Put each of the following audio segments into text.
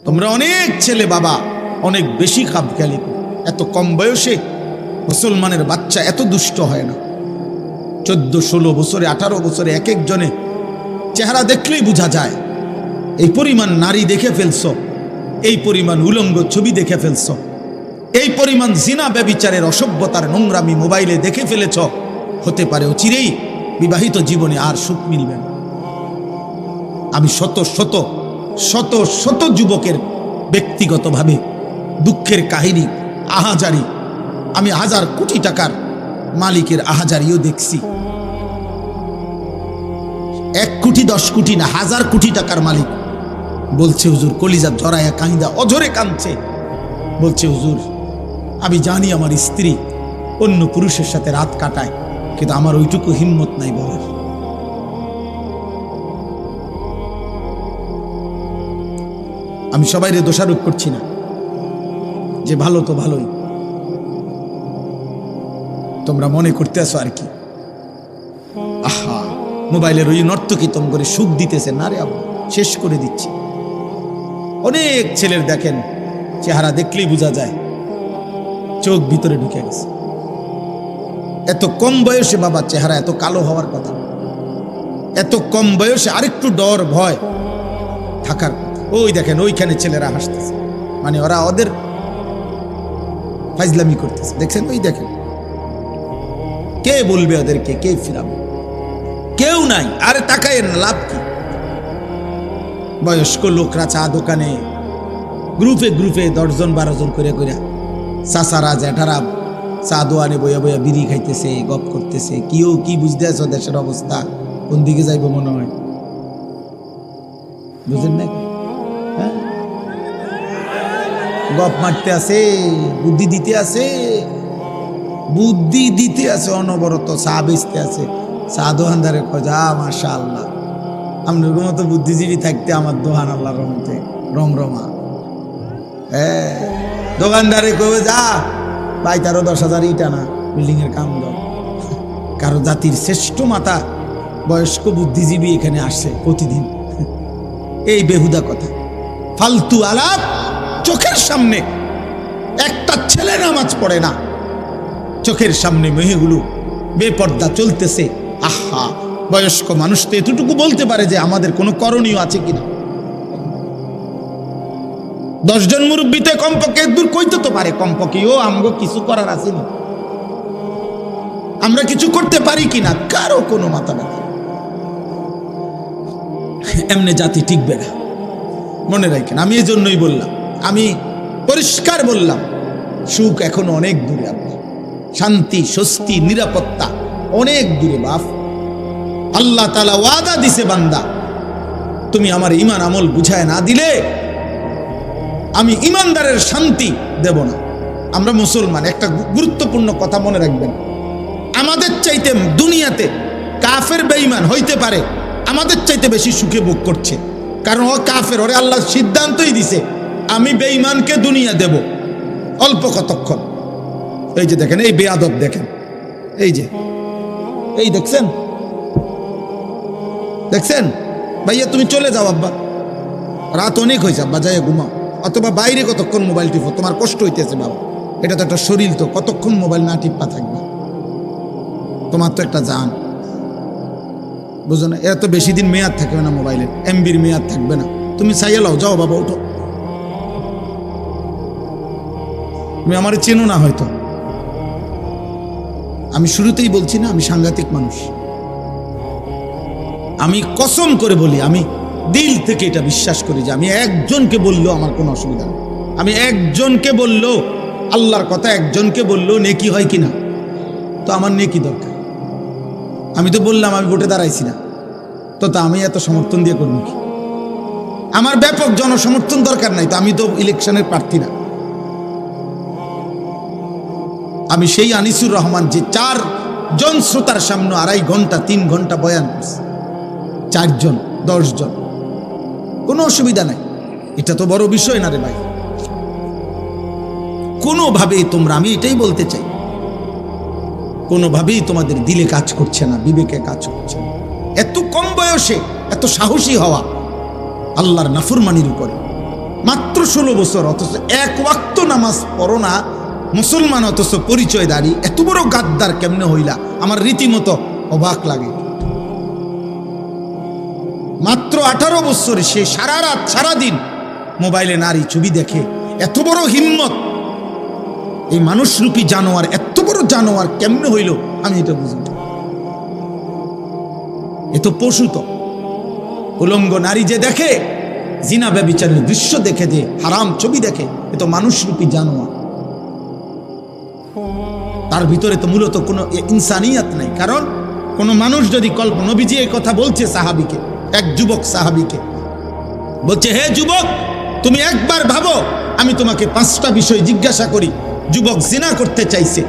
তোমরা অনেক ছেলে বাবা অনেক বেশি খামখেয়ালি করো। এত কম বয়সে মুসলমানের বাচ্চা এত দুষ্ট হয় না। 14-16 বছরে 18 বছরে এক একজনে চেহারা দেখলেই বোঝা যায়। এই পরিমাণ নারী দেখে ফেলছো, এই পরিমাণ উলঙ্গ ছবি দেখে ফেলছো, এই পরিমাণ জিনা ব্যভিচারের অসভ্যতার নোংরামি মোবাইলে দেখে ফেলেছ। হতে পারে চিরেই বিবাহিত জীবনে আর সুখ মিলবে না। আমি শত শত শত শত যুবকের ব্যক্তিগতভাবে দুঃখের কাহিনী, আহাজারি, আমি 1000 কোটি টাকার মালিকের আহাজারিও দেখছি। 1 কোটি 10 কোটি না, 1000 কোটি টাকার মালিক বলছে হুজুর, কলিজা জড়ায়া কাহিদা অঝরে কাঁদছে, বলছে হুজুর আমি জানি আমার স্ত্রী অন্য পুরুষের সাথে রাত কাটায়, কিন্তু আমার ওইটুকু হিম্মত নাই বলার। আমি সবাইরে দোষারোপ করছি না, যে ভালো তো ভালোই, তোমরা মনে করতে আসো আর কি। আহা, মোবাইলের ওই নর্তকী তোম করে সুখ দিতেছে না রে আব্বা, শেষ করে দিচ্ছি। অনেক ছেলের দেখেন চেহারা দেখলেই বোঝা যায় চোখ ভিতরে ঢুকে গেছে। এত কম বয়সে বাবা চেহারা এত কালো হওয়ার কথা, এত কম বয়সে আরেকটু ডর ভয় থাকার কথা। ওই দেখেন ওইখানে ছেলেরা হাসতেছে, মানে ওরা ওদের ফাইজলামি করতেছে, দেখছেন? ওই দেখেন, কে বলবে ওদেরকে, কে ফিরাবে? কেউ নাই। আরে তাকায় না, লাভ কি? বয়স্ক লোকরা চা দোকানে গ্রুপে গ্রুপে 10 জন 12 জন করে করে চাচারা জ্যাঠারা চা দোয়ানে বইয়া বইয়া বিড়ি খাইতেছে, গপ করতেছে। কেউ কি বুঝতে আছো দেশের অবস্থা কোন দিকে যাইব মনে হয়? বুঝেন না? হ্যাঁ, গপ মারতে আছে, বুদ্ধি দিতে আছে, বুদ্ধি দিতে আছে অনবরত। চা বেচতে আছে, চা দোকানদারে খোঁজা মাশাআল্লাহ, আপনার মতো বুদ্ধিজীবী থাকতে আমার দোকান আল্লাহর রহমতে রমরমা। হ্যাঁ, দোকানদারে কবে যা ভাই, তারও 10,000 ইটা না বিল্ডিং এর কাম দাও। কারো জাতির শ্রেষ্ঠ মাতা বয়স্ক বুদ্ধিজীবী এখানে আসে প্রতিদিন। এই বেহুদা কথা, ফালতু আলাপ। চোখের সামনে একটা ছেলে নামাজ পড়ে না, চোখের সামনে মেয়েগুলো বেপর্দা চলতেছে। আহা, বয়স্ক মানুষ তো এতটুকু বলতে পারে যে আমাদের কোনো করণীয় আছে কিনা। 10 জন মুরব্বীতে কমপক্ষে দূর কইতে তো পারে, কমপক্ষে ও আমগো কিছু করার আছে না, আমরা কিছু করতে পারি কিনা, কারো কোনো মাথা ব্যথা। এমনি জাতি টিকবে না, মনে রাখেন। আমি এই জন্যই বললাম, আমি পরিষ্কার বললাম, সুখ এখনো অনেক দূরে। আপনি শান্তি, স্বস্তি, নিরাপত্তা অনেক দূরে বাপ। আল্লাহ তাআলা ওয়াদা দিছে, বান্দা তুমি আমার ঈমান আমল বুঝায় না দিলে আমি ঈমানদারের শান্তি দেব না। আমরা মুসলমান, একটা গুরুত্বপূর্ণ কথা মনে রাখবেন, আমাদের চাইতে দুনিয়াতে কাফের বেঈমান হইতে পারে আমাদের চাইতে বেশি সুখে ভোগ করছে, কারণ ও কাফের। ওরে আল্লাহ সিদ্ধান্তই দিছে আমি বেঈমানকে দুনিয়া দেব অল্প কতক্ষণ। এই যে দেখেন, এই বেয়াদব দেখেন, এই যে এই দেখছেন, দেখছেন ভাইয়া, তুমি চলে যাও আব্বা, রাত অনেক হয়েছে আব্বা, যাই ঘুমাও। অথবা বাইরে কতক্ষণ মোবাইল টিপো, তোমার কষ্ট হইতেছে বাবা, এটা তো একটা শরীর, তো কতক্ষণ মোবাইল না টিপা থাকবে? তোমার তো একটা জান, বুঝো না? এরা তো বেশি দিন মেয়াদ থাকবে না, মোবাইলের এমবির মেয়াদ থাকবে না। তুমি চাইয়া লাও, যাও বাবা, ওঠো। তুমি আমার চেনো না হয়তো, আমি শুরুতেই বলছি না আমি সাংঘাতিক মানুষ। আমি কসম করে বলি, আমি দিল থেকে এটা বিশ্বাস করি যে আমি একজনকে বললেও আমার কোনো অসুবিধা নেই। আমি একজনকে বললেও, আল্লাহর কথা একজনকে বললেও নেকি হয় কিনা, তো আমার নেকি দরকার। আমি তো বললাম আমি ভোটে দাঁড়াইছি না, তো আমি এত সমর্থন দিয়ে করবো কি? আমার ব্যাপক জনসমর্থন দরকার নাই, তো আমি তো ইলেকশনের প্রার্থী না। আমি সেই আনিসুর রহমান যে 4 জন শ্রোতার সামনে 2.5 ঘন্টা 3 ঘন্টা বয়ান করছে, 4 জন 10 জন, কোনো অসুবিধা নাই। এটা তো বড় বিষয় না রে ভাই। কোনোভাবেই তোমরা, আমি এটাই বলতে চাই, কোনোভাবেই তোমাদের দিলে কাজ করছে না, বিবেকে কাজ করছে না। এত কম বয়সে এত সাহসী হওয়া আল্লাহর নাফরমানির উপরে, মাত্র 16 বছর, অথচ এক ওয়াক্ত নামাজ পড়ো না, মুসলমান অথচ পরিচয়দারি, এত বড় গাদ্দার কেমনে হইলা? আমার রীতিমতো অবাক লাগে। মাত্র 18 বছরে সে সারা রাত সারাদিন মোবাইলে নারী ছবি দেখে। এত বড় হিম্মত! এই মানুষরূপী জানোয়ার, এত বড় জানোয়ার কেমনে হইল আমি এটা বুঝি না। এ তো পশু। তো উলঙ্গ নারী যে দেখে, জিনা ব্যভিচারের দৃশ্য দেখে, যে হারাম ছবি দেখে, এ তো মানুষরূপী জানোয়ার। তার ভিতরে তো মূলত কোনো ইনসানিয়াত নাই। কারণ কোন মানুষ যদি নবীজি এই কথা বলছে সাহাবীকে, এক যুবক সাহাবীকে বলছে, হে যুবক, তুমি একবার ভাবো, আমি তোমাকে 5টা বিষয় জিজ্ঞাসা করি। যুবক জিনা করতে চাইছে।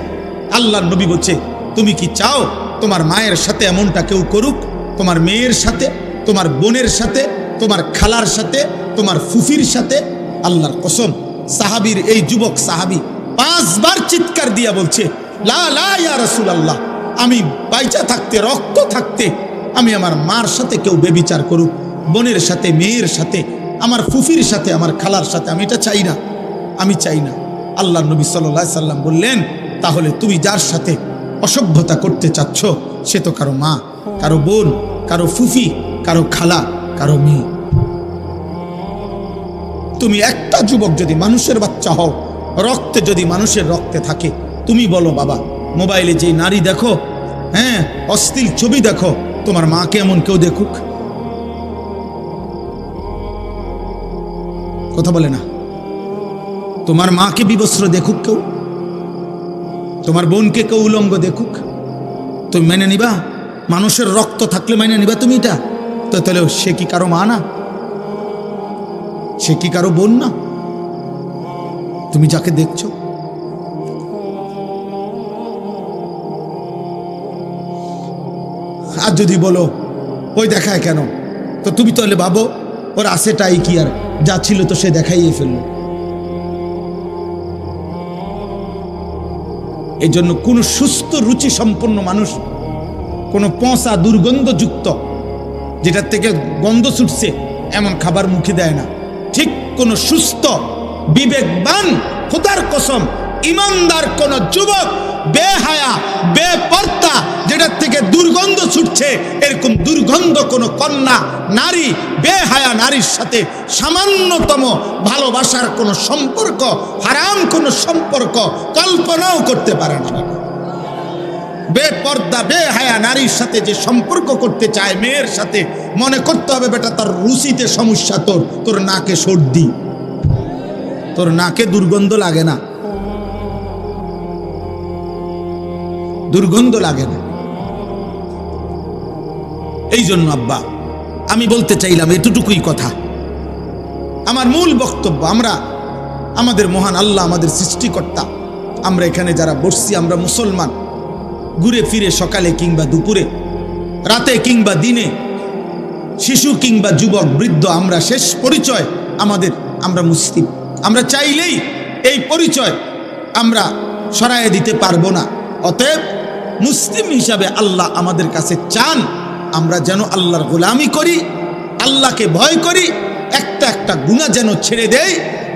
আল্লাহর নবী বলছে, তুমি কি চাও তোমার মায়ের সাথে এমনটা কেউ করুক? তোমার মেয়ের সাথে, তোমার বোনের সাথে, তোমার খালার সাথে, তোমার ফুফির সাথে? আল্লাহর কসম, সাহাবীর এই যুবক সাহাবী 5 বার চিৎকার দিয়া বলছে, লা লা ইয়া রাসূলুল্লাহ, আমি বাইচা থাকতে, রক্ত থাকতে আমি আমার মার সাথে কেউ বেবিচার করুক, বোনের সাথে, মেয়ের সাথে, আমার ফুফির সাথে, আমার খালার সাথে, আমি এটা চাই না, আমি চাই না। আল্লাহর নবী সাল্লাল্লাহু আলাইহি সাল্লাম বললেন, তাহলে তুমি যার সাথে অসভ্যতা করতে চাচ্ছ সে তো কারো মা, কারো বোন, কারো ফুফি, কারো খালা, কারো মেয়ে। তুমি একটা যুবক যদি মানুষের বাচ্চা হও, রক্তে যদি মানুষের রক্তে থাকে, তুমি বলো বাবা, মোবাইলে যে নারী দেখো, হ্যাঁ, অশ্লীল ছবি দেখো, তোমার মাকে এমন কেউ দেখুক? কথা বলে না। তোমার মাকে বিবস্ত্র দেখুক কেউ? তোমার বোনকে কেউ উলঙ্গ দেখুক? তুমি মেনে নিবা? মানুষের রক্ত থাকলে মেনে নিবা তুমি এটা? তো তাহলে সে কি কারো মা না? সে কি কারো বোন না? তুমি যাকে দেখছো। আর যদি বলো ওই দেখায় কেন, তো তুমি তাহলে ভাবো ওর আছেটাই কি, আর যা ছিল তো সে দেখাইয়ে ফেললো। এই জন্য কোন সুস্থ রুচি সম্পন্ন মানুষ কোন পচা দুর্গন্ধযুক্ত, যেটার থেকে গন্ধ ছুটছে এমন খাবার মুখে দেয় না। ঠিক কোন সুস্থ বিবেকবান, খোদার কসম ইমানদার কোন যুবক, বেহায়া বেপর্দা, যেটার থেকে দুর্গন্ধ ছুটছে, এরকম দুর্গন্ধ কোন কন্যা নারী, বেহায়া নারীর সাথে সামান্যতম ভালোবাসার কোন সম্পর্ক, হারাম কোন সম্পর্ক কল্পনাও করতে পারে না। বেপর্দা বেহায়া নারীর সাথে যে সম্পর্ক করতে চায় মেয়ের সাথে, মনে করতে হবে বেটা তার রুচিতে সমস্যা, তোর নাকে সর্দি, তোর নাকে দুর্গন্ধ লাগে না, দুর্গন্ধ লাগে না। এই জন্য আব্বা আমি বলতে চাইলাম এতটুকুই কথা। আমার মূল বক্তব্য, আমরা আমাদের মহান আল্লাহ, আমাদের সৃষ্টিকর্তা, আমরা এখানে যারা বসছি, আমরা মুসলমান, ঘুরে ফিরে সকালে কিংবা দুপুরে, রাতে কিংবা দিনে, শিশু কিংবা যুবক বৃদ্ধ, আমরা শেষ পরিচয় আমাদের, আমরা মুসলিম। আমরা চাইলেই এই পরিচয় আমরা সরাইয়ে দিতে পারবো না। অতএব মুসলিম হিসাবে আল্লাহ আমাদের কাছে চান আমরা যেন আল্লাহর গোলামি করি, আল্লাহকে ভয় করি, একটা একটা গুনাহ যেন ছেড়ে দেই,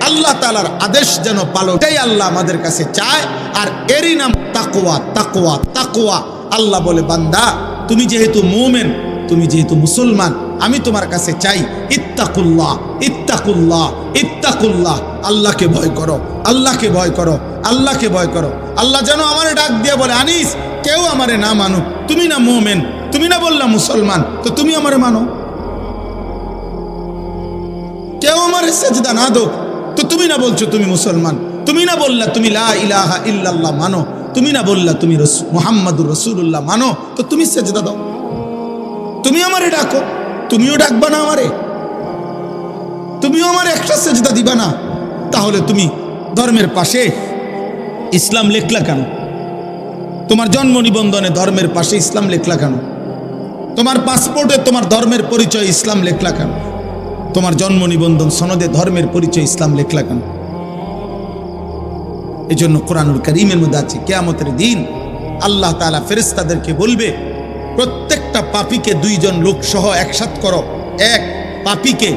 আল্লাহ তাআলার আদেশ যেন পালন, এটাই আল্লাহ আমাদের কাছে চায়। আর এরই নাম তাকওয়া। তাকওয়া তাকওয়া। আল্লাহ বলে, বান্দা তুমি যেহেতু মুমিন, তুমি যেহেতু মুসলমান, আমি তোমার কাছে চাই ইত্তাকুল্লাহ ইত্তাকুল্লাহ ইত্তাকুল্লাহ, আল্লাহকে ভয় করো, আল্লাহকে ভয় করো, আল্লাহকে ভয় করো। আল্লাহ যেন আমারে ডাক দিয়ে বলে, আনিস, কেউ আমারে না মানুক, তুমি না মুমিন, তুমি না বললা মুসলমান, তো তুমি আমারে মানো। কেউ আমারে সেজদা না দো, তো তুমি না বলছো তুমি মুসলমান, তুমি না বললা তুমি লা ইলাহা ইল্লাল্লাহ মানো, তুমি না বললা তুমি মুহাম্মাদুর রাসূলুল্লাহ মানো, তো তুমি সেজদা দাও। তুমি আমারে ডাকো, তুমিও ডাকবা না আমারে, তুমিও আমার একটা সেজদা দিবা না, তাহলে তুমি ধর্মের পাশে ইসলাম লেখলা কেন? তোমার জন্ম নিবন্ধনে ধর্মের পাশে ইসলাম লেখলা কেন? তোমার পাসপোর্টে তোমার ধর্মের পরিচয় ইসলাম লেখলা কেন? তোমার জন্ম নিবন্ধন সনদে ধর্মের পরিচয় ইসলাম লেখলা কেন? এই জন্য কোরআনুল কারীমের মধ্যে আছে, কিয়ামতের দিন আল্লাহ তাআলা ফেরেশতাদেরকে বলবে, প্রত্যেকটা পাপীকে 2 জন লোক সহ একসাথ করো। 1 পাপীকে,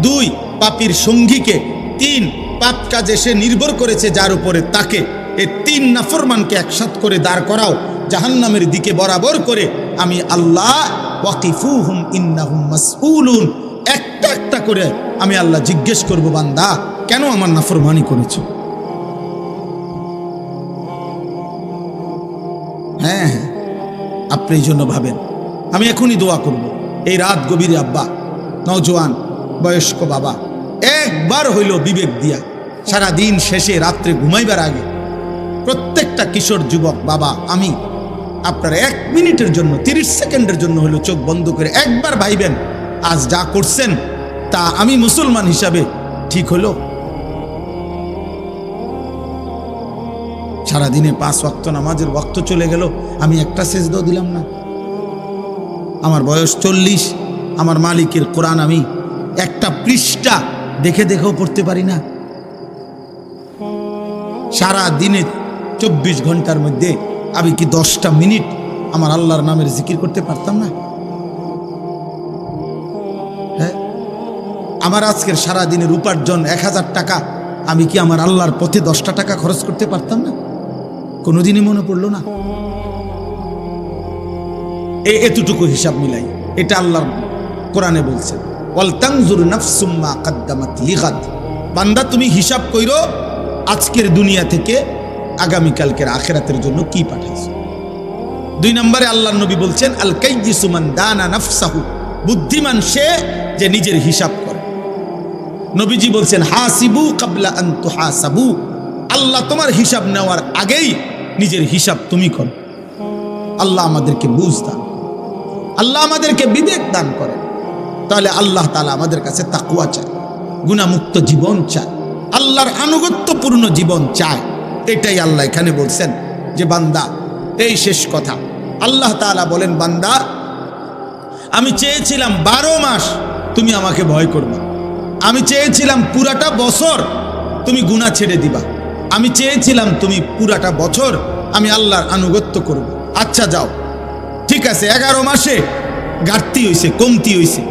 2 পাপীর সঙ্গীকে, তিন পাপ কাজে সে নির্ভর করেছে যার উপরে, তাকে এই তিন নাফরমানকে একসাথ করে দাঁড় করাও জাহান্নামের দিকে বরাবর করে। আমি আল্লাহ ওয়াকিফুহুম ইন্নাহুম মাসউলুন, একটা একটা করে আমি আল্লাহ জিজ্ঞেস করব, বান্দা কেন আমার নাফরমানি করেছো? হ্যাঁ হ্যাঁ, আপনি এই জন্য ভাবেন। আমি এখনই দোয়া করব, এই রাত গভীরে আব্বা, নওজোয়ান বয়স্ক বাবা, একবার হইল বিবেক দিয়া সারা দিন শেষে রাত্রে ঘুমাইবার আগে প্রত্যেকটা কিশোর যুবক বাবা, আমি আপনার 1 মিনিটের জন্য 30 সেকেন্ডের জন্য হলো চোখ বন্ধ করে একবার ভাইবেন, আজ যা করছেন তা আমি মুসলমান হিসাবে ঠিক হলো? সারাদিনে 5 ওয়াক্ত নামাজের ওয়াক্ত চলে গেল, আমি একটা সেজদাও দিলাম না। আমার বয়স 40, আমার মালিকের কোরআন আমি একটা পৃষ্ঠা দেখে দেখেও পড়তে পারি না। সারা দিনে 24 ঘন্টার মধ্যে আমি কি 10টা মিনিট আমার আল্লাহর নামের জিকির করতে পারতাম না? হ্যাঁ, আমার আজকের সারা দিনের উপার্জন 1000 টাকা, আমি কি আমার আল্লাহর পথে 10টা টাকা খরচ করতে পারতাম না? কোনোদিনই মনে পড়লো না। এতটুকু হিসাব মিলাই, এটা আল্লাহর কোরআনে বলছে, ওয়াল তানজুর নাফসুম মা কদ্দামাত লিগাদ, বান্দা তুমি হিসাব কইরো আজকের দুনিয়া থেকে আগামীকালকের আখিরাতের জন্য কি পাঠাইছো। 2 নম্বরে আল্লাহর নবী বলছেন, আল কাইয়িসু মান দানা নাফসাহু, বুদ্ধিমান সে যে নিজের হিসাব করে। নবীজি বলছেন, হাসিবু কাবলা আন তুহাসাবু, আল্লাহ তোমার হিসাব নেওয়ার আগেই নিজের হিসাব তুমি করো। আল্লাহ আমাদেরকে বুঝ দান, আল্লাহ আমাদেরকে বিবেক দান করে। তাহলে আল্লাহ তাআলা আমাদের কাছে তাকওয়া চায়, গুনাহমুক্ত জীবন চায়, আল্লাহর আনুগত্যপূর্ণ জীবন চায়। এটাই আল্লাহ এখানে বলছেন যে বান্দা, এই শেষ কথা, আল্লাহ তাআলা বলেন, বান্দা আমি চেয়েছিলাম 12 মাস তুমি আমাকে ভয় করবা, আমি চেয়েছিলাম পুরাটা বছর তুমি গুনাহ ছেড়ে দিবা, আমি চেয়েছিলাম তুমি পুরাটা বছর আমি আল্লাহর আনুগত্য করব। আচ্ছা যাও, ঠিক আছে, 11 মাসে ঘাটতি হয়েছে, কমতি হয়েছে,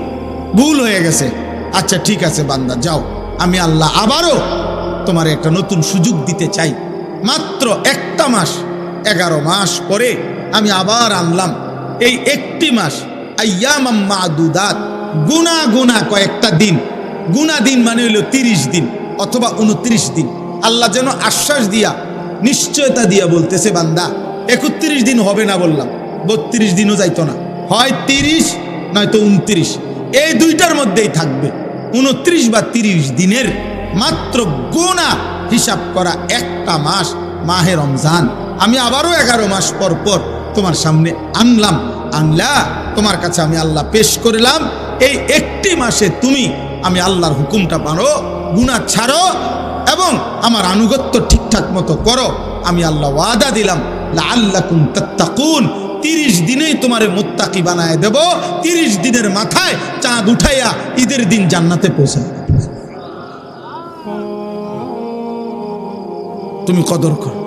ভুল হয়ে গেছে, আচ্ছা ঠিক আছে বান্দা যাও, আমি আল্লাহ আবারও তোমার একটা নতুন সুযোগ দিতে চাই। মাত্র 1টা মাস, 11 মাস পরে আমি আবার আনলাম এই 1টি মাস, আইয়ামাম মাদুদাত, গুনা গুনা কয়েকটা দিন, গুনা দিন মানে হলো 30 দিন অথবা 29 দিন। আল্লাহ যেন আশ্বাস দিয়া, নিশ্চয়তা দিয়া বলতেছে, বান্দা 31 দিন হবে না বললাম, 32 দিনও যাইতো না, হয় 30 নয়তো 29, এই দুইটার মধ্যেই থাকবে। 29 বা 30 দিনের মাত্র গুনাহ হিসাব করা একটা মাস, মাহে রমজান, আমি আবারও 11 মাস পর পর তোমার সামনে আনলাম, আনলা তোমার কাছে আমি আল্লাহ পেশ করলাম। এই 1টি মাসে তুমি আমি আল্লাহর হুকুমটা মানো, গুনাহ ছাড়ো এবং আমার আনুগত্য ঠিকঠাক মতো করো। আমি আল্লাহ ওয়াদা দিলাম, লাআল্লাকুম তাত্তাকুন, 30 দিনেই তোমারে মুত্তাকি বানায় দেব। 30 দিনের মাথায় চাঁদ উঠাইয়া ঈদের দিন জান্নাতে পৌঁছায়। তুমি কদর করো।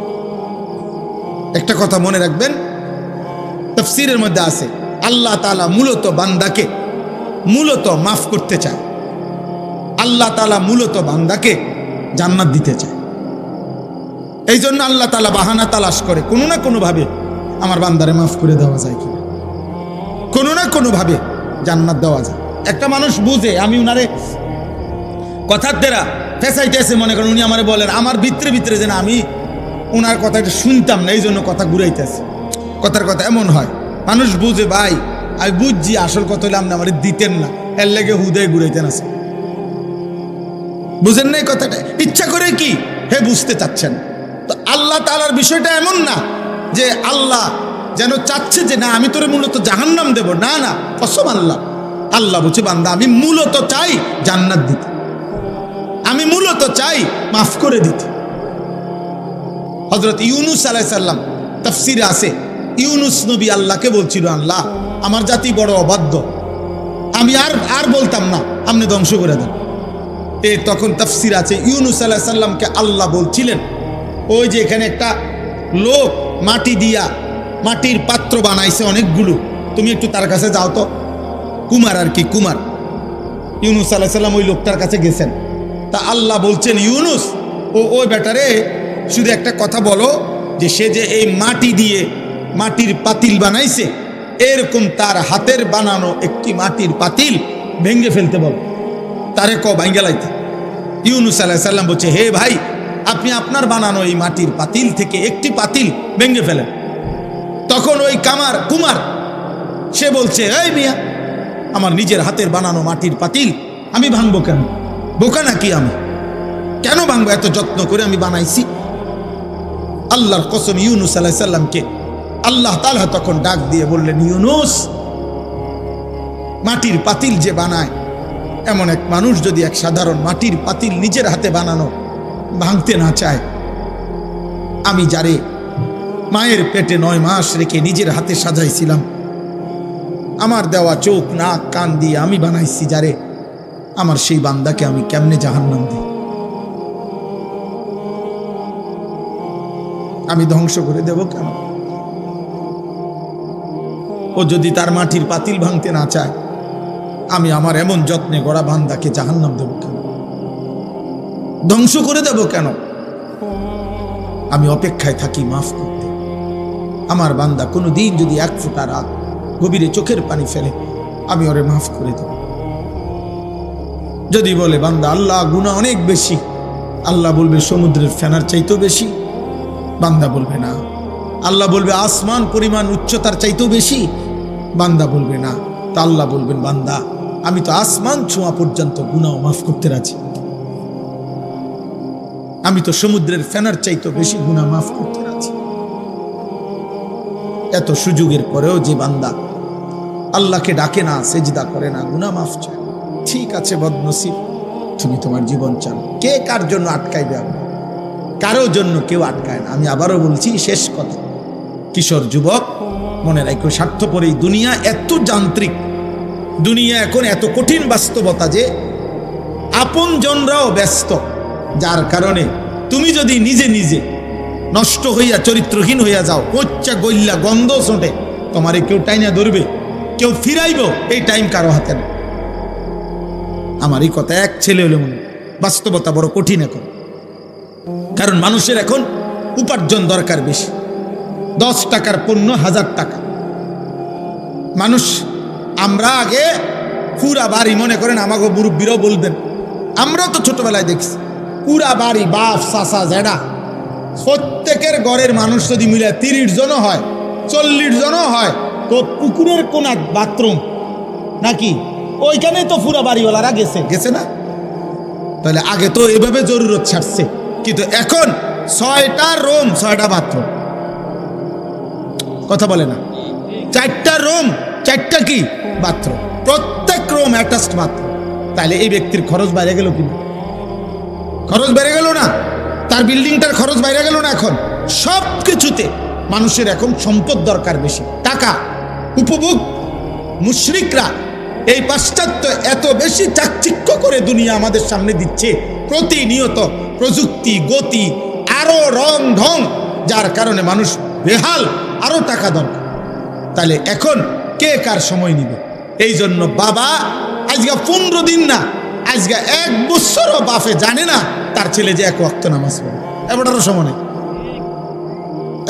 একটা কথা মনে রাখবেন, তাফসীরের মধ্যে আছে, আল্লাহ তাআলা মূলত বান্দাকে মূলত মাফ করতে চায়, আল্লাহ তাআলা মূলত বান্দাকে জান্নাত দিতে চায়। এই জন্য আল্লাহ তাআলা বাহানা তালাশ করে, কোনো না কোনোভাবে আমার বান্দারে মাফ করে দেওয়া যায় কিনা, কোনো না কোনোভাবে জান্নাত দেওয়া যায়। একটা মানুষ বুঝে আমি উনারে কথার দ্বারা ফেসাইতেছে, মনে করেন উনি আমারে বলেন, আমার ভিতরে ভিতরে যেন আমি ওনার কথাটা শুনতাম না, এই জন্য কথা ঘুরাইতেছে। কথার কথা এমন হয়, মানুষ বুঝে, ভাই আমি বুঝছি আসল কথা হলে আপনি আমার দিতেন না, এর লেগে হুদয় ঘুরাইতেন আছে, বুঝেন না এই কথাটা, ইচ্ছা করে কি হে বুঝতে চাচ্ছেন। তো আল্লাহ তাআলার বিষয়টা এমন না যে আল্লাহ যেন চাচ্ছে যে না আমি তোরে মূলত জাহান্নাম দেব, না না, কসম আল্লাহ, আল্লাহ বলছে বান্দা আমি মূলত চাই জান্নাত দিতে, আমি মূলত চাই মাফ করে দিতে। হযরত ইউনূস আলাইহিস সালাম তাফসীরে আছে, ইউনূস নবী আল্লাহকে বলছিল, আল্লাহ আমার জাতি বড় অবাধ্য, আমি আর বলতাম না, আপনি ধ্বংস করে দেন। তখন তাফসীর আছে, ইউনূস আলাইহিস সালামকে আল্লাহ বলছিলেন, ওই যে এখানে একটা লোক মাটি দিয়া মাটির পাত্র বানাইছে অনেকগুলো, তুমি একটু তার কাছে যাও তো, কুমার আর কি, কুমার। ইউনূস আলাইহিস সালাম ওই লোকটার কাছে গেছেন, তা আল্লাহ বলছেন, ইউনুস ওই বেটারে শুধু একটা কথা বলো, যে সে যে এই মাটি দিয়ে মাটির পাতিল বানাইছে, এরকম তার হাতের বানানো একটি মাটির পাতিল ভেঙে ফেলতে বল, তারে ভাঙ্গে লাইতে। ইউনুস আলাইহিস সালাম বলছে, হে ভাই, আপনি আপনার বানানো এই মাটির পাতিল থেকে একটি পাতিল ভেঙে ফেলেন। তখন ওই কুমার সে বলছে, এই মিয়া, আমার নিজের হাতের বানানো মাটির পাতিল আমি ভাঙবো কেন? বোকা নাকি আমি? কেন ভাঙবো? এত যত্ন করে আমি বানাইছি। আল্লাহর কসম, ইউনুস আলাইহিস সালামকে আল্লাহ তাআলা তখন ডাক দিয়ে বললেন, ইউনুস, মাটির পাতিল যে বানায়, এমন এক মানুষ যদি এক সাধারণ মাটির পাতিল নিজের হাতে বানানো ভাঙতে না চায়, আমি যারে মায়ের পেটে 9 মাস রেখে নিজের হাতে সাজাইছিলাম, আমার দেওয়া চোখ নাক কান দিয়ে আমি বানাইছি যারে, আমার সেই বান্দাকে আমি কেমনে জাহান্নাম দিই? আমি ধ্বংস করে দেব কেন? ও যদি তার মাটির পাতিল ভাঙতে না চায়, আমি আমার এমন যত্নে গড়া বান্দাকে জাহান্নাম দেব কেন? ধ্বংস করে দেব কেন? আমি অপেক্ষায় থাকি মাফ করতে। আমার বান্দা কোনো দিন যদি 1 ফোঁটা রাত গভীরে চোখের পানি ফেলে, আমি ওরে মাফ করে দেব। যদি বলে বান্দা আল্লাহ গুনাহ অনেক বেশি, আল্লাহ বলবে সমুদ্রের ফেনার চাইতেও বেশি। বান্দা বলবে না। আল্লাহ বলবে আসমান পরিমাণ উচ্চতার চাইতেও বেশি। বান্দা বলবে না। তা আল্লাহ বলবেন, বান্দা আমি তো আসমান ছোঁয়া পর্যন্ত গুনাহ মাফ করতে রাজি, আমি তো সমুদ্রের ফেনার চাইতেও বেশি গুনাহ মাফ করতে রাজি। এত সুযোগের পরেও যে বান্দা আল্লাহকে ডাকে না, সেজদা করে না, গুনাহ মাফ চায়, ঠিক আছে বদনসিব, তুমি তোমার জীবন চাও। কে কার জন্য আটকাইবে? কারো জন্য কেউ আটকায় না। আমি আবারও বলছি, শেষ কথা, কিশোর যুবক মনে রাখো, স্বার্থপর এই দুনিয়া এত যান্ত্রিক, দুনিয়া এখন এত কঠিন বাস্তবতা যে আপন জনরাও ব্যস্ত, যার কারণে তুমি যদি নিজে নিজে নষ্ট হইয়া চরিত্রহীন হইয়া যাও, কোচ্চা গইল্লা গন্ধ ছোটে, তোমারে কেউ টাইনা ধরবে, কেউ ফিরাইব, এই টাইম কারো হাতে না। আমার এই কথা এক ছেলে হলে মনে, বাস্তবতা বড় কঠিন এখন। কারণ মানুষের এখন উপার্জন দরকার বেশি। 10 টাকার পণ্য 1000 টাকা। মানুষ, আমরা আগে পুরা বাড়ি, মনে করেন আমাকে মুরব্বীরাও বলবেন, আমরাও তো ছোটবেলায় দেখছি, পুরা বাড়ি বাপ চাচা জেডা প্রত্যেকের ঘরের মানুষ যদি মিলে 30 জনও হয়, 40 জনও হয়, তো পুকুরের কোনা বাথরুম নাকি ওইখানে তো পুরা বাড়িওয়ালারা গেছে না? তাহলে আগে তো এভাবে জরুরত ছাড়ছে, কিন্তু এখন 6টা রুম 6টা বাথরুম। কথা বলে না? 4টা রুম 4টা কি বাথরুম, প্রত্যেক রুম অ্যাটাচড বাথরুম। তাহলে এই ব্যক্তির খরচ বাইরে গেল কিনা? খরচ বেড়ে গেল না? তার বিল্ডিংটার খরচ বাইরে গেল না? এখন সব কিছুতে মানুষের এখন সম্পদ দরকার বেশি, টাকা, উপভোগ। মুশরিকরা এই পাশ্চাত্য এত বেশি চাকচিক্য করে দুনিয়া আমাদের সামনে দিচ্ছে, প্রতিনিয়ত প্রযুক্তি, গতি, আরো রং ঢং, যার কারণে মানুষ বেহাল, আরো টাকা দরকার। তাহলে এখন কে কার সময় নিবে? এই জন্য বাবা আজকে 15 দিন না, আজকে 1 বছরও বাপে জানে না তার ছেলে যে 1 ওয়াক্ত নামাজ পড়ে। এবারও সময় নেই।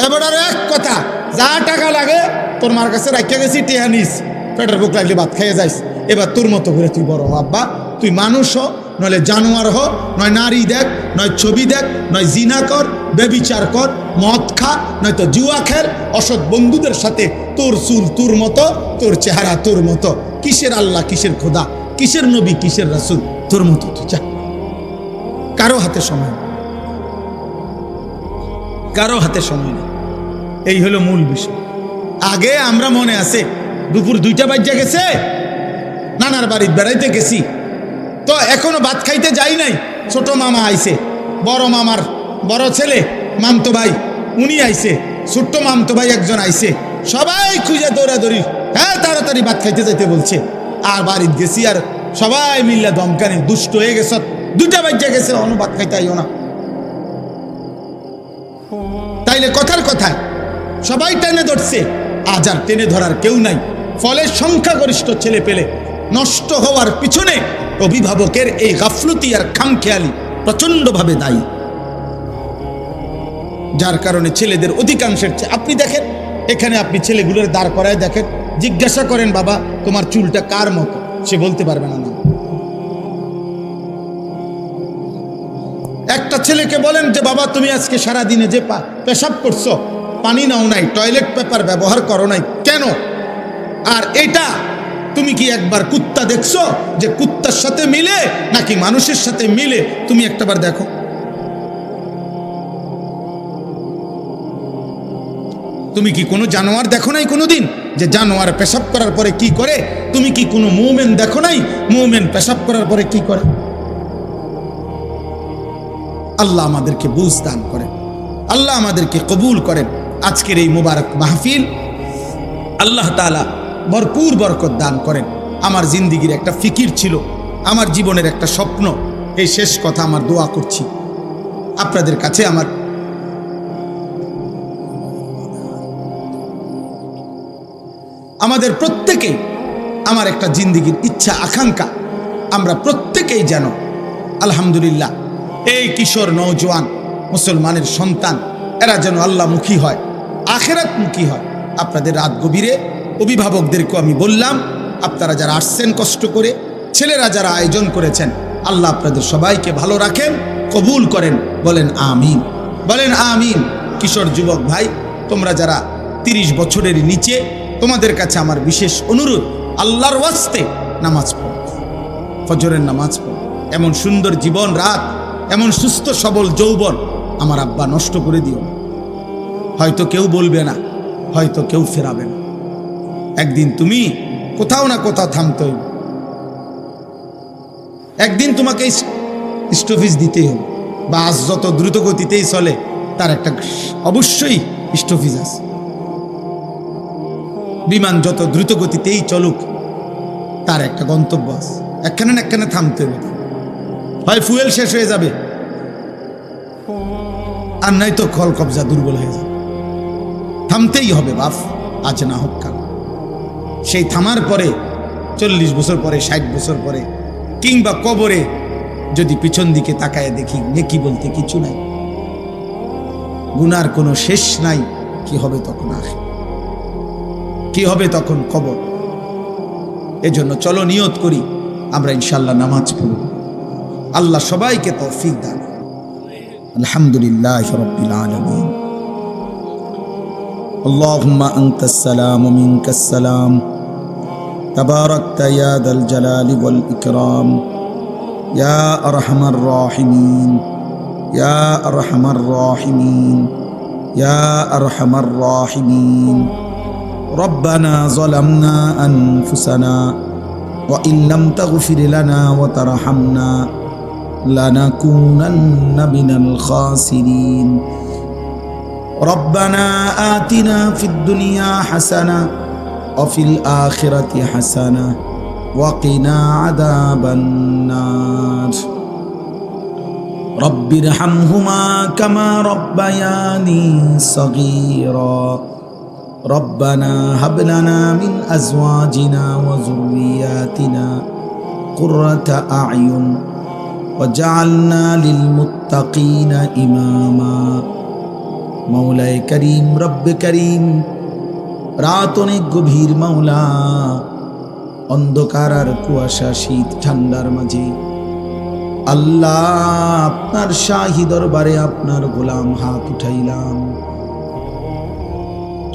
এবার এক কথা, যা টাকা লাগে তোর মার কাছে রাখিয়া গেছি, টেহা নিস, পেটের বুক লাগলে ভাত খাইয়ে যাইস। এবার তোর মতো করে তুই বড় হ আব্বা, তুই মানুষ হ, নইলে জানোয়ার হ, নয় নারী দেখ, নয় ছবি দেখ, নয় জিনা কর, বেবিচার কর, মদ খা, নয়তো জুয়া খেল, অসৎ বন্ধুদের সাথে, তোর চুল তোর মতো, তোর চেহারা তোর মতো, কিসের আল্লাহ, কিসের খোদা, কিসের নবী, কিসের রাসূল, তোর মতো তুই যা। কারো হাতে সময় নেই, কারো হাতে সময় নেই। এই হলো মূল বিষয়। আগে আমরা মনে আছে দুপুর 2টা বাজে গেছে, নানার বাড়িতে বেড়াইতে গেছি, তো এখনো ভাত খাইতে যাই নাই, ছোট মামা আইছে, বড় মামার বড় ছেলে মামতো ভাই উনি আইছে, ছোট্ট মামতো ভাই একজন আইছে, সবাই খুঁজে দৌড়াদৌড়ি, হ্যাঁ তাড়াতাড়ি ভাত খাইতে যাইতে বলছে। আর বাড়িতে গেছি, আর সবাই মিল্লা দমকানি, দুষ্ট হয়ে গেছ, 2টা বাজে গেছে, অন্য ভাত খাইতে আইও না। তাইলে কথার কথায় সবাই টেনে ধরছে, আজ আর টেনে ধরার কেউ নাই। ফলে সংখ্যাগরিষ্ঠ ছেলে পেলে নষ্ট হওয়ার পিছনে অভিভাবকের এই গাফলতি আর খামখেয়ালি প্রচন্ডভাবে দায়ী, যার কারণে ছেলেদের অধিকাংশের আপনি দেখেন, এখানে আপনি ছেলেগুলোর দাঁড় করায় দেখেন, জিজ্ঞাসা করেন বাবা তোমার চুলটা কার মতো, সে বলতে পারবে না। একটা ছেলেকে বলেন যে বাবা তুমি আজকে সারা দিনে যে পেশাব করছো, পানি নাও নাই, টয়লেট পেপার ব্যবহার করো নাই কেন? আর এটা তুমি কি একবার কুত্তা দেখছো যে কুত্তার সাথে মিলে নাকি মানুষের সাথে মিলে? তুমি একটাবার দেখো। তুমি কি কোনো জানোয়ার দেখো নাই কোনোদিন যে জানোয়ার পেশাব করার পরে কি করে? তুমি কি কোনো মুমিন দেখো নাই মুমিন পেশাব করার পরে কি করে? আল্লাহ আমাদেরকে বুঝ দান করেন, আল্লাহ আমাদেরকে কবুল করেন। আজকের এই মুবারক মাহফিল আল্লাহ তাআলা ভরপুর বরকত দান করেন। আমার জিন্দিগির একটা ফিকির ছিল, আমার জীবনের একটা স্বপ্ন, এই শেষ কথা আমার দোয়া করছি আপনাদের কাছে। আমাদের প্রত্যেকেই, আমার একটা জিন্দিগির ইচ্ছা আকাঙ্ক্ষা, আমরা প্রত্যেকেই যেন আলহামদুলিল্লাহ এই কিশোর নওজোয়ান মুসলমানের সন্তান এরা যেন আল্লাহমুখী হয়, আখিরাতমুখী হয়। আপনাদের রাত গভীরে অভিভাবকদেরকেও আমি বললাম, আপনারা যারা আসছেন কষ্ট করে, ছেলেরা যারা আয়োজন করেছেন, আল্লাহ আপনাদের সবাইকে ভালো রাখেন, কবুল করেন। বলেন আমিন, বলেন আমিন। কিশোর যুবক ভাই, তোমরা যারা 30 বছরের নিচে, তোমাদের কাছে আমার বিশেষ অনুরোধ, আল্লাহর ওয়াস্তে নামাজ পড়ো, ফজরের নামাজ পড়ো। এমন সুন্দর জীবন রাত, এমন সুস্থ সবল যৌবন আমার আব্বা নষ্ট করে দিও না। হয়তো কেউ বলবে না, হয়তো কেউ ফেরাবে না, একদিন তুমি কোথাও না কোথাও থামতে হইবে, একদিন তোমাকে স্টপেজ দিতেই হবে। বাস যত দ্রুত গতিতেই চলে তার একটা অবশ্যই স্টপেজ আছে, বিমান যত দ্রুত গতিতেই চলুক তার একটা গন্তব্য আছে, একখানে না একখানে থামতে হবে। হয় ফুয়েল শেষ হয়ে যাবে, আর নাই তো খল কবজা দুর্বল হয়ে যাবে। থামতেই হবে বাপ, আজ না হোক কাল। সেই থামার পরে 40 বছর পরে, 60 বছর পরে, কিংবা কবরে যদি পিছন দিকে তাকায় দেখি নেকি বলতে কিছু নাই, গুনার কোনো শেষ নাই, কি হবে তখন? কি হবে তখন? কবর। এজন্য চলো নিয়ত করি আমরা ইনশাআল্লাহ নামাজ পড়ব। আল্লাহ সবাইকে তৌফিক দান। আলহামদুলিল্লাহি রাব্বিল আলামিন। আল্লাহুম্মা আনতাস সালাম ওয়া মিনকাস সালাম, তাবারাকতা ইয়া যাল জালালি ওয়াল ইকরাম, ইয়া আরহামার রাহিমিন, ইয়া আরহামার রাহিমিন, ইয়া আরহামার রাহিমিন। ربنا ظلمنا أنفسنا وإن لم تغفر لنا وترحمنا لنكونن من الخاسرين. ربنا آتنا في الدنيا حسنة وفي الآخرة حسنة وقنا عذاب النار. رب ارحمهما كما ربياني صغيرا. ربنا هب لنا من أزواجنا وذرياتنا قرة أعين وجعلنا للمتقين إماما. মৌলায়ে করিম, রব্বে করিম, রাত অনেক গভীর মাওলা, অন্ধকার আর কুয়াশা, শীত ঠান্ডার মাঝে আল্লাহ আপনার শাহী দরবারে আপনার গোলাম হাত উঠাইলাম।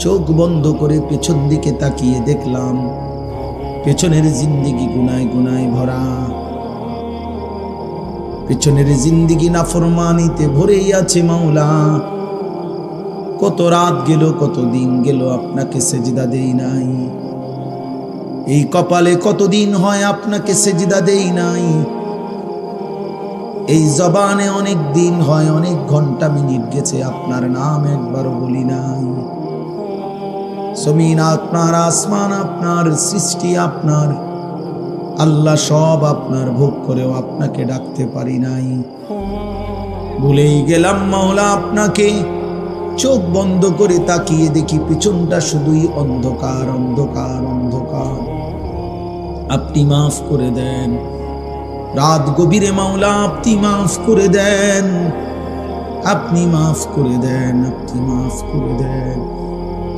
চোখ বন্ধ করে পেছন দিকে তাকিয়ে দেখলাম পেছনের জিন্দেগি গুনায় গুনায় ভরা, পেছনের জিন্দেগি নাফরমানিতে ভরেই আছে মাওলা। কত রাত গেল, কত দিন গেল আপনাকে সেজদা দেই নাই। এই কপালে কতদিন হয় আপনাকে সেজদা দেই নাই। এই জবানে অনেক দিন হয়, অনেক ঘন্টা মিনিট গেছে আপনার নাম একবারও বলি নাই। জমিন আপনার, আসমান আপনার, সৃষ্টি আপনার, আল্লাহ সব আপনার, ভোগ করেও আপনাকে ডাকতে পারি নাই। ভুলেই গেলাম মাওলা আপনাকে। চোখ বন্ধ করে তাকিয়ে দেখি পিছনটা শুধুই অন্ধকার, অন্ধকার, অন্ধকার। আপনি মাফ করে দেন, রাত গভীরে মাওলা আপনি মাফ করে দেন, আপনি মাফ করে দেন, আপনি মাফ করে দেন,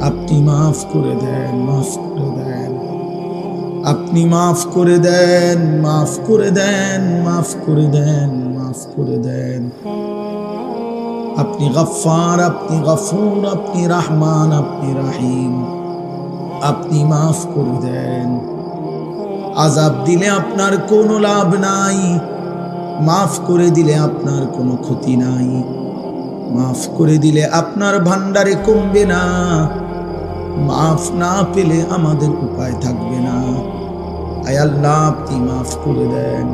আপনি মাফ করে দেন, মাফ করে দেন, আপনি মাফ করে দেন, মাফ করে দেন, মাফ করে দেন, মাফ করে দেন। আপনি গফফার, আপনি গফুর, আপনি রহমান, আপনি রহিম, আপনি মাফ করে দেন। আযাব দিলে আপনার কোনো লাভ নাই, মাফ করে দিলে আপনার কোনো ক্ষতি নাই, মাফ করে দিলে আপনার ভান্ডারে কমবে না, মাফ না পেলে আমাদের উপায় থাকবে না। আয় আল্লাহ আপনি মাফ করে দেন,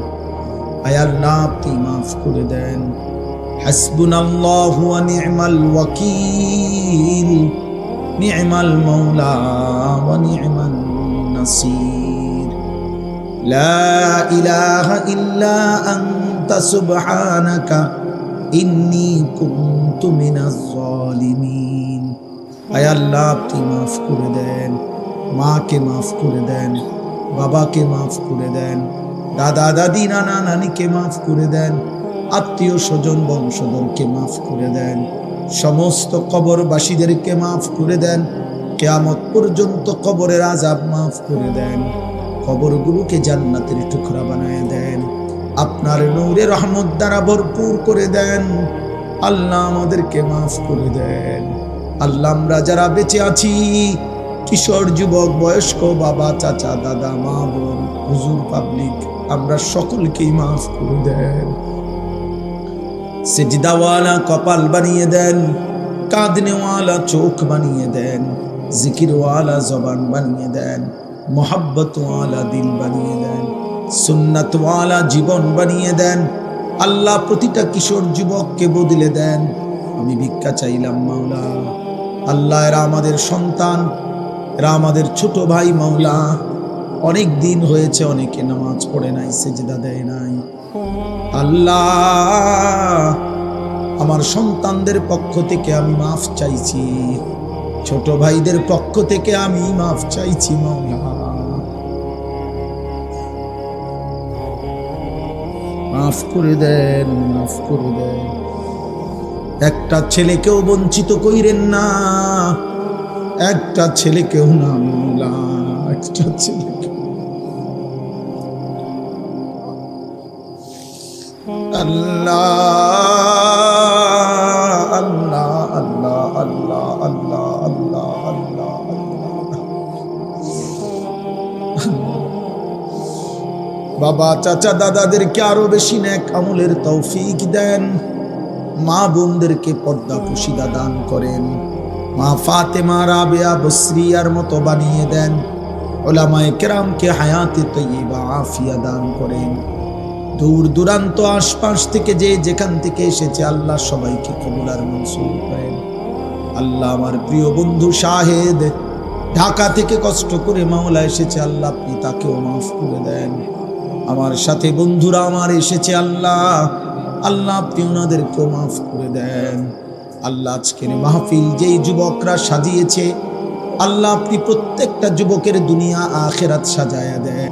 আয় আল্লাহ আপনি মাফ করে দেন। হাসবুনাল্লাহু ওয়া নি'মাল ওয়াকিল, নি'মাল মাওলা ওয়া নি'মান নাসির। লা ইলাহা ইল্লা আনতা সুবহানাকা ইন্নী কুনতু মিনাজ জালিমিন। আয় আল্লাহ আপনি মাফ করে দেন, মাকে মাফ করে দেন, বাবাকে মাফ করে দেন, দাদা দাদি নানা নানিকে মাফ করে দেন, আত্মীয় স্বজন বংশধরকে মাফ করে দেন, সমস্ত কবরবাসীদেরকে মাফ করে দেন, কিয়ামত পর্যন্ত কবরের আযাব মাফ করে দেন, কবরগুলোকে জান্নাতের টুকরা বানায় দেন, আপনার নূরে রহমত দ্বারা ভরপুর করে দেন। আল্লাহ আমাদেরকে মাফ করে দেন। আল্লাহ আমরা যারা বেঁচে আছি, কিশোর যুবক বয়স্ক, বাবা চাচা দাদা মা বোন হুজুর পাবলিক, আমরা সকলকেই মাফ করে দেন। সিজদাওয়ালা কপাল বানিয়ে দেন, কাঁদনেওয়ালা চোখ বানিয়ে দেন, জিকিরওয়ালা জবান বানিয়ে দেন, মোহাব্বতওয়ালা দিল বানিয়ে দেন, সুন্নাতওয়ালা জীবন বানিয়ে দেন। আল্লাহ প্রতিটা কিশোর যুবককে বদলে দেন। আমি ভিক্ষা চাইলাম মাওলা, আল্লাহ এরা আমাদের সন্তান, এরা আমাদের ছোট ভাই মাওলা। অনেক দিন হয়েছে অনেকে নামাজ পড়ে নাই, সেজদা দেয় নাই। আল্লাহ আমার সন্তানদের পক্ষ থেকে আমি মাফ চাইছি, ছোট ভাইদের পক্ষ থেকে আমি মাফ চাইছি মাওলা, মাফ করে দেন, মাফ করে দেন। একটা ছেলেকেও বঞ্চিত কইরেন না, একটা ছেলেকেও না মাওলা, একটা ছেলেকে। আল্লাহ আল্লাহ আল্লাহ আল্লাহ আল্লাহ আল্লাহ আল্লাহ বাবা চাচা দাদাদেরকে আরো বেশি নেক আমলের তৌফিক দেন। মা বোনদেরকে পর্দা পুশিদা দান করেন। মা ফাতেমা রাবেয়া বসরিয়ার মতো বানিয়ে দেন। উলামায়ে কেরামকে হায়াতে তৈয়বা আফিয়া দান করেন। দূর দূরান্ত আশপাশ থেকে যে যেখান থেকে এসেছে আল্লাহ সবাইকে কবুল আর মঞ্জুর করেন। আল্লাহ আমার প্রিয় বন্ধু শাহেদ ঢাকা থেকে কষ্ট করে মাওলা এসেছে, আল্লাহ আপনি তাকেও মাফ করে দেন। আমার সাথে বন্ধুরা আমার এসেছে আল্লাহ, আল্লাহ আপনি ওনাদেরকেও মাফ করে দেন। আল্লাহ আজকের মাহফিল যেই যুবকরা সাজিয়েছে, আল্লাহ আপনি প্রত্যেকটা যুবকের দুনিয়া আখেরাত সাজায়া দেন।